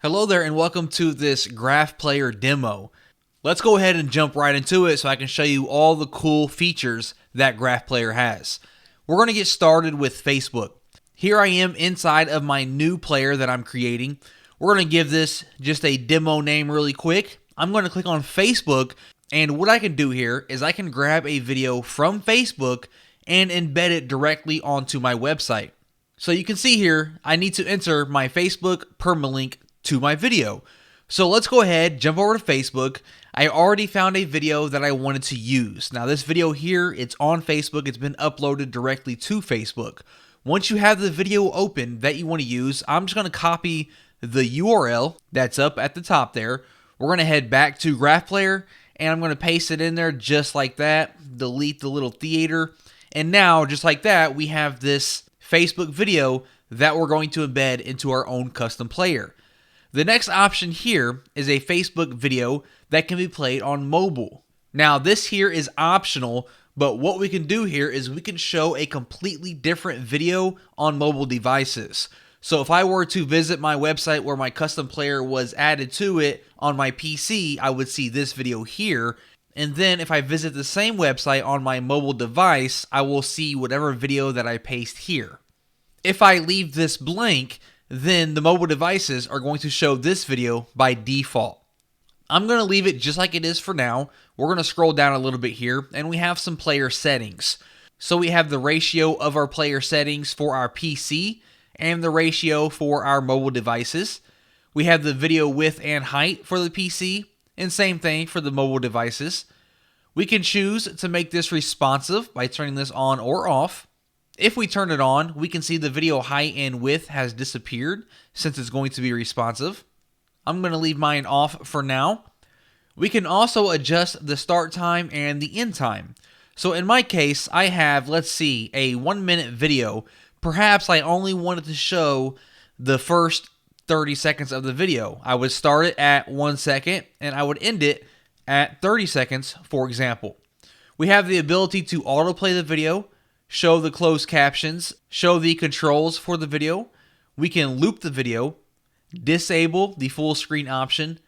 Hello there and welcome to this GraphPlayer Demo. Let's go ahead and jump right into it so I can show you all the cool features that GraphPlayer has. We're going to get started with Facebook. Here I am inside of my new player that I'm creating. We're going to give this just a demo name really quick. I'm going to click on Facebook, and what I can do here is I can grab a video from Facebook and embed it directly onto my website. So you can see here, I need to enter my Facebook permalink to my video. So let's go ahead, jump over to Facebook. I already found a video that I wanted to use. Now this video here, it's on Facebook. It's been uploaded directly to Facebook. Once you have the video open that you want to use, I'm just going to copy the URL that's up at the top there. We're going to head back to GraphPlayer and I'm going to paste it in there just like that. Delete the little theater. And now, just like that, we have this Facebook video that we're going to embed into our own custom player. The next option here is a Facebook video that can be played on mobile. Now this here is optional, but what we can do here is we can show a completely different video on mobile devices. So if I were to visit my website where my custom player was added to it on my PC, I would see this video here. And then if I visit the same website on my mobile device, I will see whatever video that I paste here. If I leave this blank, then the mobile devices are going to show this video by default. I'm going to leave it just like it is for now. We're going to scroll down a little bit here and we have some player settings. So we have the ratio of our player settings for our PC and the ratio for our mobile devices. We have the video width and height for the PC and same thing for the mobile devices. We can choose to make this responsive by turning this on or off. If we turn it on, we can see the video height and width has disappeared since it's going to be responsive. I'm going to leave mine off for now. We can also adjust the start time and the end time. So in my case, I have, let's see, a 1-minute video. Perhaps I only wanted to show the first 30 seconds of the video. I would start it at 1 second and I would end it at 30 seconds, for example. We have the ability to autoplay the video, show the closed captions, show the controls for the video. We can loop the video, disable the full screen option,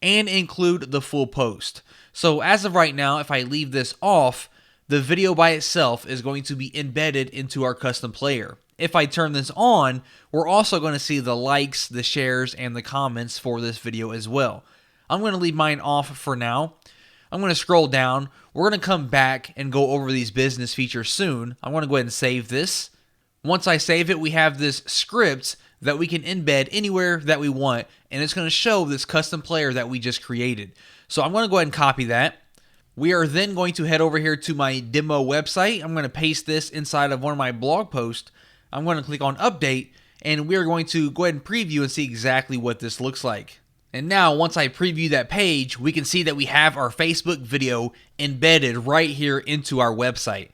and include the full post. So as of right now, if I leave this off, the video by itself is going to be embedded into our custom player. If I turn this on, we're also going to see the likes, the shares, and the comments for this video as well. I'm going to leave mine off for now. I'm going to scroll down. We're going to come back and go over these business features soon. I'm going to go ahead and save this. Once I save it, we have this script that we can embed anywhere that we want, and it's going to show this custom player that we just created. So I'm going to go ahead and copy that. We are then going to head over here to my demo website. I'm going to paste this inside of one of my blog posts. I'm going to click on update, and we are going to go ahead and preview and see exactly what this looks like. And now, once I preview that page, we can see that we have our Facebook video embedded right here into our website.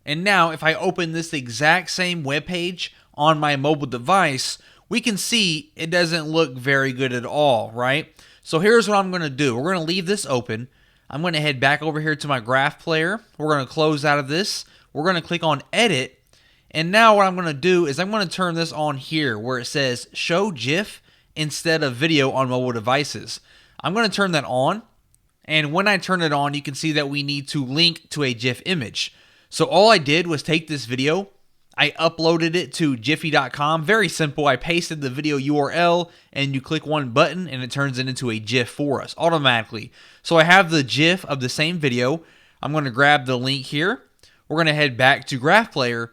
And now, if I open this exact same web page on my mobile device, we can see it doesn't look very good at all, right? So here's what I'm going to do. We're going to leave this open. I'm going to head back over here to my graph player. We're going to close out of this. We're going to click on edit. And now what I'm going to do is I'm going to turn this on here where it says show GIF instead of video on mobile devices. I'm going to turn that on, and when I turn it on, you can see that we need to link to a GIF image. So all I did was take this video, I uploaded it to jiffy.com. Very simple. I pasted the video URL, and you click one button, and it turns it into a GIF for us automatically. So I have the GIF of the same video. I'm going to grab the link here. We're going to head back to GraphPlayer.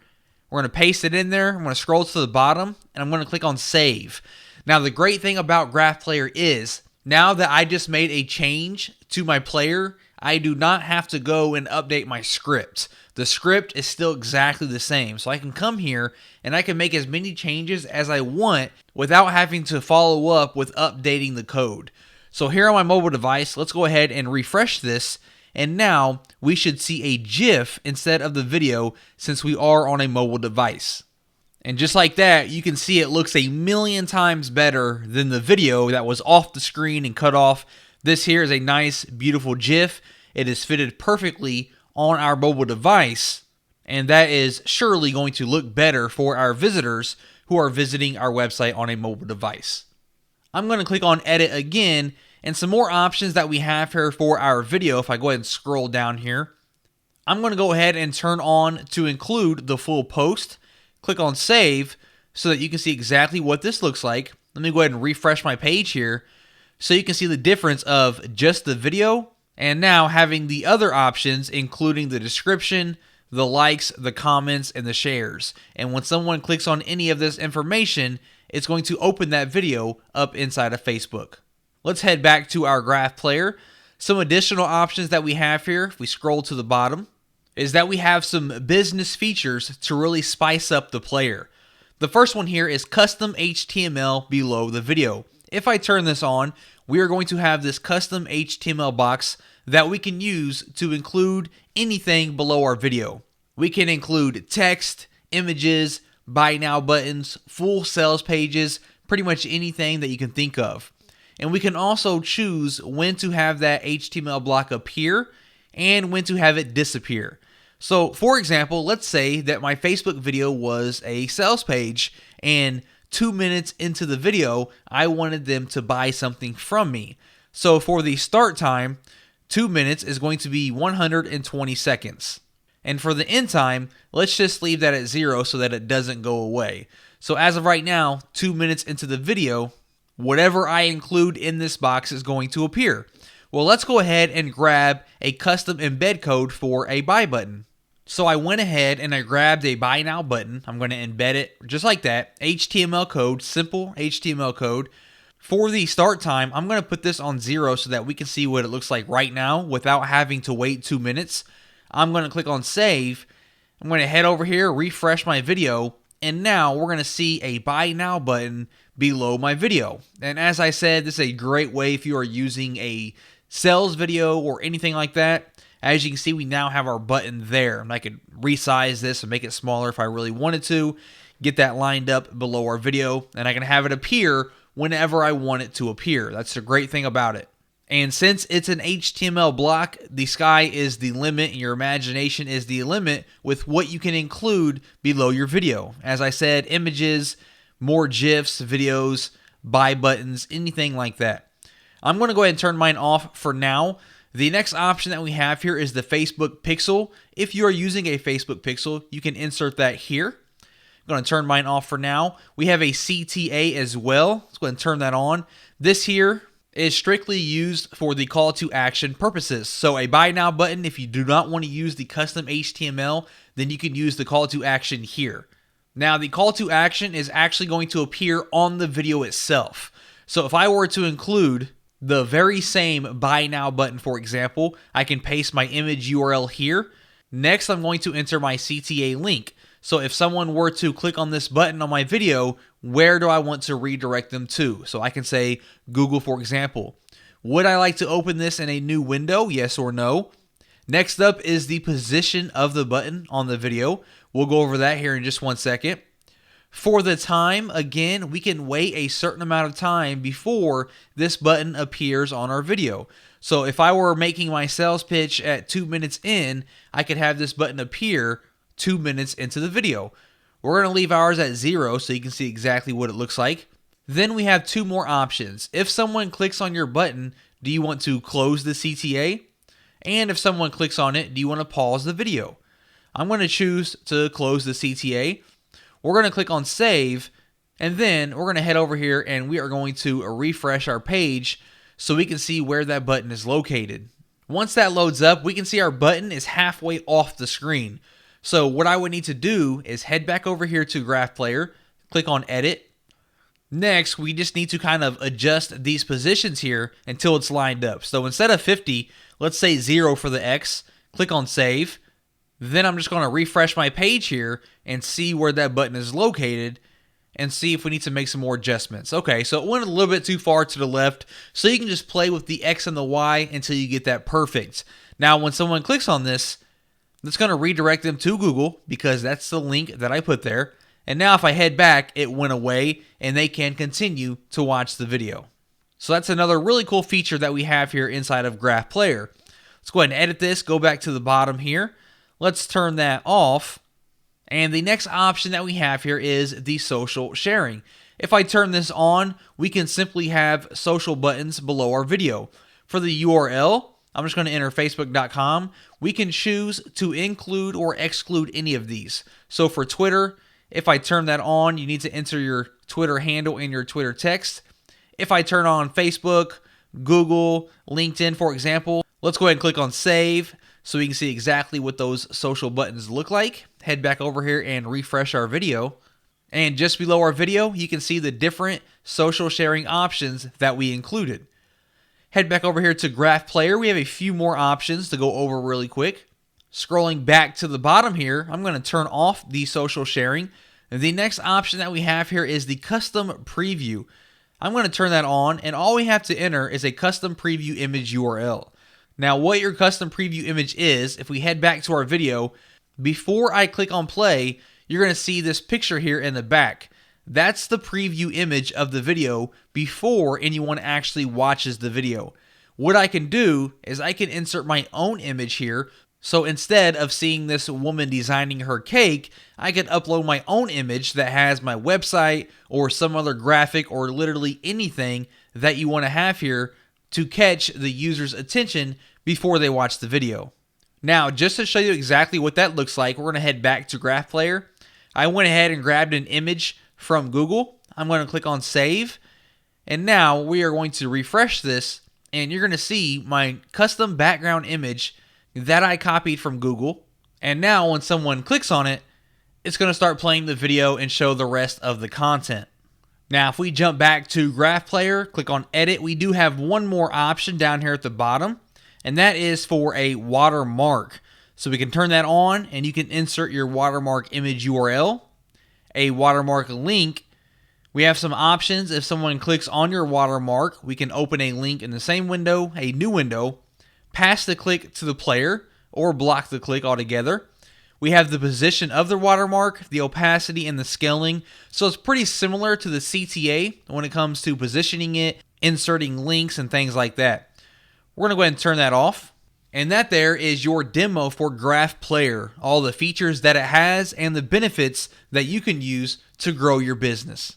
We're going to paste it in there. I'm going to scroll to the bottom, and I'm going to click on save. Now, the great thing about GraphPlayer is, now that I just made a change to my player, I do not have to go and update my script. The script is still exactly the same. So I can come here and I can make as many changes as I want without having to follow up with updating the code. So here on my mobile device, let's go ahead and refresh this. And now we should see a GIF instead of the video since we are on a mobile device. And just like that, you can see it looks a million times better than the video that was off the screen and cut off. This here is a nice, beautiful GIF. It is fitted perfectly on our mobile device, and that is surely going to look better for our visitors who are visiting our website on a mobile device. I'm going to click on edit again, and some more options that we have here for our video. If I go ahead and scroll down here, I'm going to go ahead and turn on to include the full post. Click on save so that you can see exactly what this looks like. Let me go ahead and refresh my page here so you can see the difference of just the video and now having the other options, including the description, the likes, the comments, and the shares. And when someone clicks on any of this information, it's going to open that video up inside of Facebook. Let's head back to our Graph Player. Some additional options that we have here, if we scroll to the bottom, is that we have some business features to really spice up the player. The first one here is custom HTML below the video. If I turn this on, we are going to have this custom HTML box that we can use to include anything below our video. We can include text, images, buy now buttons, full sales pages, pretty much anything that you can think of. And we can also choose when to have that HTML block appear and when to have it disappear. So for example, let's say that my Facebook video was a sales page and 2 minutes into the video, I wanted them to buy something from me. So for the start time, 2 minutes is going to be 120 seconds. And for the end time, let's just leave that at 0 so that it doesn't go away. So as of right now, 2 minutes into the video, whatever I include in this box is going to appear. Well, let's go ahead and grab a custom embed code for a buy button. So I went ahead and I grabbed a buy now button. I'm going to embed it just like that. HTML code, simple HTML code. For the start time, I'm going to put this on 0 so that we can see what it looks like right now without having to wait 2 minutes. I'm going to click on save. I'm going to head over here, refresh my video, and now we're going to see a buy now button below my video. And as I said, this is a great way if you are using a sales video or anything like that. As you can see, we now have our button there. And I could resize this and make it smaller if I really wanted to. Get that lined up below our video, and I can have it appear whenever I want it to appear. That's the great thing about it. And since it's an HTML block, the sky is the limit and your imagination is the limit with what you can include below your video. As I said, images, more GIFs, videos, buy buttons, anything like that. I'm going to go ahead and turn mine off for now. The next option that we have here is the Facebook pixel. If you are using a Facebook pixel, you can insert that here. I'm going to turn mine off for now. We have a CTA as well. Let's go ahead and turn that on. This here is strictly used for the call to action purposes. So a buy now button, if you do not want to use the custom HTML, then you can use the call to action here. Now the call to action is actually going to appear on the video itself. So if I were to include the very same buy now button, for example, I can paste my image URL here. Next, I'm going to enter my CTA link. So if someone were to click on this button on my video, where do I want to redirect them to? So I can say Google, for example. Would I like to open this in a new window? Yes or no. Next up is the position of the button on the video. We'll go over that here in just 1 second. For the time, again, we can wait a certain amount of time before this button appears on our video. So if I were making my sales pitch at 2 minutes in, I could have this button appear 2 minutes into the video. We're going to leave ours at 0 so you can see exactly what it looks like. Then we have 2 more options. If someone clicks on your button, do you want to close the CTA? And if someone clicks on it, do you want to pause the video? I'm going to choose to close the CTA. We're going to click on save, and then we're going to head over here and we are going to refresh our page so we can see where that button is located. Once that loads up, we can see our button is halfway off the screen. So what I would need to do is head back over here to GraphPlayer, click on edit. Next, we just need to kind of adjust these positions here until it's lined up. So instead of 50, let's say 0 for the X, click on save. Then I'm just going to refresh my page here and see where that button is located and see if we need to make some more adjustments. Okay, so it went a little bit too far to the left, so you can just play with the X and the Y until you get that perfect. Now, when someone clicks on this, it's going to redirect them to Google because that's the link that I put there. And now if I head back, it went away and they can continue to watch the video. So that's another really cool feature that we have here inside of GraphPlayer. Let's go ahead and edit this, go back to the bottom here. Let's turn that off. And the next option that we have here is the social sharing. If I turn this on, we can simply have social buttons below our video. For the URL, I'm just going to enter facebook.com. We can choose to include or exclude any of these. So for Twitter, if I turn that on, you need to enter your Twitter handle in your Twitter text. If I turn on Facebook, Google, LinkedIn, for example, let's go ahead and click on save so we can see exactly what those social buttons look like. Head back over here and refresh our video. And just below our video, you can see the different social sharing options that we included. Head back over here to GraphPlayer. We have a few more options to go over really quick. Scrolling back to the bottom here, I'm going to turn off the social sharing. The next option that we have here is the custom preview. I'm going to turn that on, and all we have to enter is a custom preview image URL. Now, what your custom preview image is, if we head back to our video, before I click on play, you're going to see this picture here in the back. That's the preview image of the video before anyone actually watches the video. What I can do is I can insert my own image here. So instead of seeing this woman designing her cake, I can upload my own image that has my website or some other graphic or literally anything that you want to have here to catch the user's attention before they watch the video. Now, just to show you exactly what that looks like, we're going to head back to GraphPlayer. I went ahead and grabbed an image from Google. I'm going to click on save. And now we are going to refresh this, and you're going to see my custom background image that I copied from Google. And now when someone clicks on it, it's going to start playing the video and show the rest of the content. Now, if we jump back to GraphPlayer, click on edit, we do have one more option down here at the bottom, and that is for a watermark. So we can turn that on, and you can insert your watermark image URL, a watermark link. We have some options. If someone clicks on your watermark, we can open a link in the same window, a new window, pass the click to the player, or block the click altogether. We have the position of the watermark, the opacity, and the scaling. So it's pretty similar to the CTA when it comes to positioning it, inserting links, and things like that. We're going to go ahead and turn that off. And that there is your demo for GraphPlayer, all the features that it has and the benefits that you can use to grow your business.